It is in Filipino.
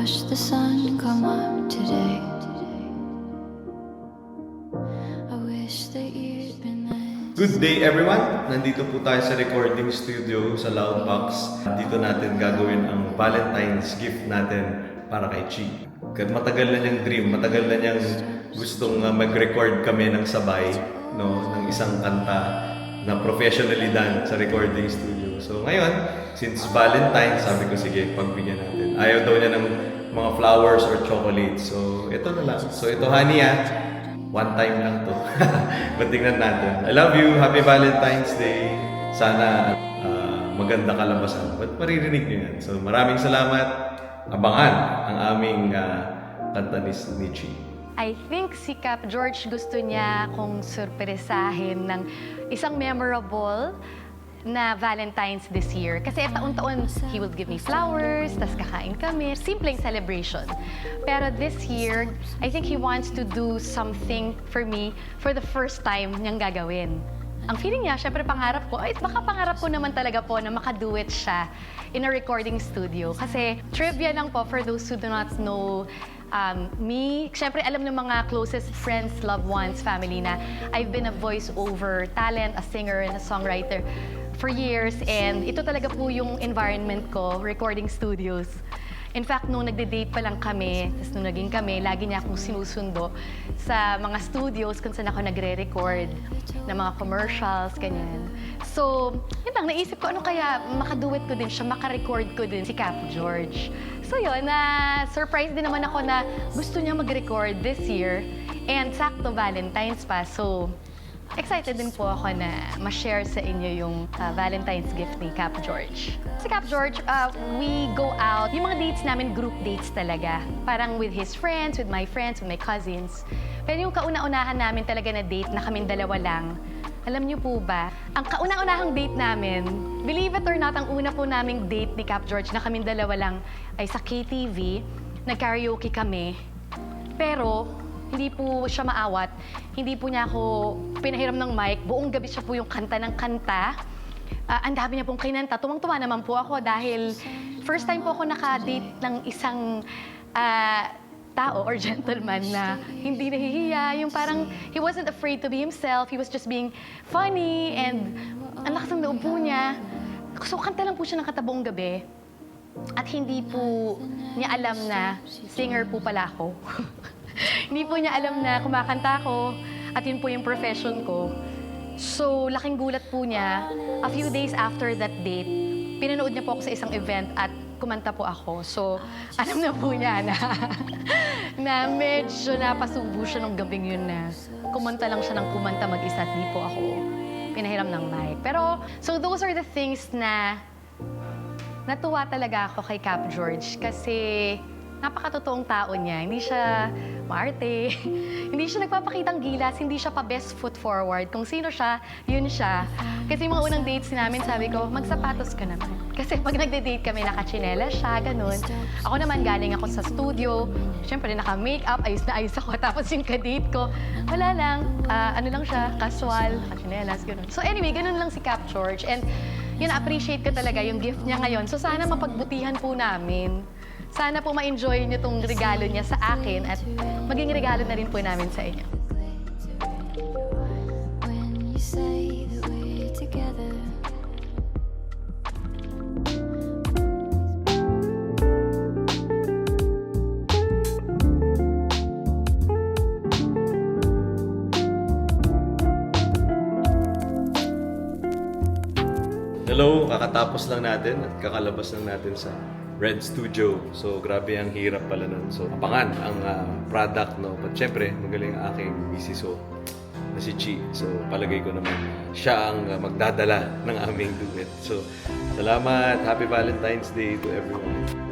watch the sun come up today. I wish that you'd been there. Good day everyone! Nandito po tayo sa recording studio sa Loudbox. Dito natin gagawin ang Valentine's gift natin para kay Chi. Matagal na niyang dream, matagal na niyang gustong mag-record kami ng sabay, no, ng isang kanta na professionally done sa recording studio. So ngayon, since Valentine's, sabi ko sige, pagbigyan natin. Ayaw daw niya ng mga flowers or chocolates. So ito na lang. So ito, honey, one time lang to. But tingnan natin. I love you. Happy Valentine's Day. Sana maganda kalabasan. But maririnig niyo yan. So maraming salamat. Abangan ang aming kanta ni Chi. I think si Cap George gusto niya kung surpresahin ng isang memorable na Valentine's this year. Kasi taon-taon, he will give me flowers, tas kakain kami, simpleng celebration. Pero this year, I think he wants to do something for me for the first time niyang gagawin. Ang feeling niya, syempre pangarap ko, ay baka pangarap ko naman talaga po na makaduet siya in a recording studio. Kasi trivia lang po for those who do not know me, syempre alam ng mga closest friends, loved ones, family na I've been a voice-over talent, a singer and a songwriter for years. And ito talaga po yung environment ko, recording studios. In fact, nung nagde-date pa lang kami, tapos nung naging kami, lagi niya akong sinusundo sa mga studios kung saan ako nagre-record ng mga commercials, ganyan. So, yun lang, naisip ko, ano kaya makaduet ko din siya, makarecord ko din si Cap George. So yun, surprise din naman ako na gusto niya mag-record this year. And sakto Valentine's pa, so excited din po ako na ma-share sa inyo yung Valentine's gift ni Cap George. Si Cap George, we go out. Yung mga dates namin, group dates talaga. Parang with his friends, with my friends, with my cousins. Pero yung kauna-unahan namin talaga na date na kaming dalawa lang, alam niyo po ba, ang kauna-unahang date namin, believe it or not, ang una po naming date ni Cap George na kaming dalawa lang ay sa KTV, nag-karaoke kami. Pero, hindi po siya maawat, hindi po niya ako pinahiram ng mic, buong gabi siya po yung kanta ng kanta. Ang dami niya pong kinanta, tuwang-tuwa naman po ako dahil first time po ako naka-date ng isang tao or gentleman na hindi nahihiya, yung parang he wasn't afraid to be himself, he was just being funny and ang lakas ng loob po niya. So kanta lang po siya ng kanta buong gabi at hindi po niya alam na singer po pala ako. Hindi po niya alam na kumakanta ako at yun po yung profession ko. So, laking gulat po niya. A few days after that date, pinanood niya po ako sa isang event at kumanta po ako. So, alam na po niya na medyo napasubo siya nung gabing yun na kumanta lang siya ng kumanta mag-isa at di po ako pinahiram ng mic. Pero, so those are the things na natuwa talaga ako kay Cap George kasi napakatotoong tao niya. Hindi siya maarte, hindi siya nagpapakitang gilas, hindi siya pa best foot forward. Kung sino siya, yun siya. Kasi mga unang dates namin, sabi ko, magsapatos ka naman. Kasi pag nagde-date kami, naka-chinela siya, ganun. Ako naman, galing ako sa studio. Siyempre, naka-makeup, ayos na ayos ako. Tapos yung ka-date ko, wala lang, ano lang siya, casual, naka-chinelas, ganun. So anyway, ganun lang si Cap George. And yun, appreciate ko talaga yung gift niya ngayon. So sana mapagbutihan po namin. Sana po ma-enjoy niyo tong regalo niya sa akin at maging regalo na rin po namin sa inyo. When you say that we're together. Hello, kakatapos lang natin at kakalabas lang natin sa Red Studio. So, grabe ang hirap pala nun. So, abangan ang product, no? But syempre, magaling ang aking misis na si Chi. So, palagay ko naman siya ang magdadala ng aming duet. So, salamat. Happy Valentine's Day to everyone.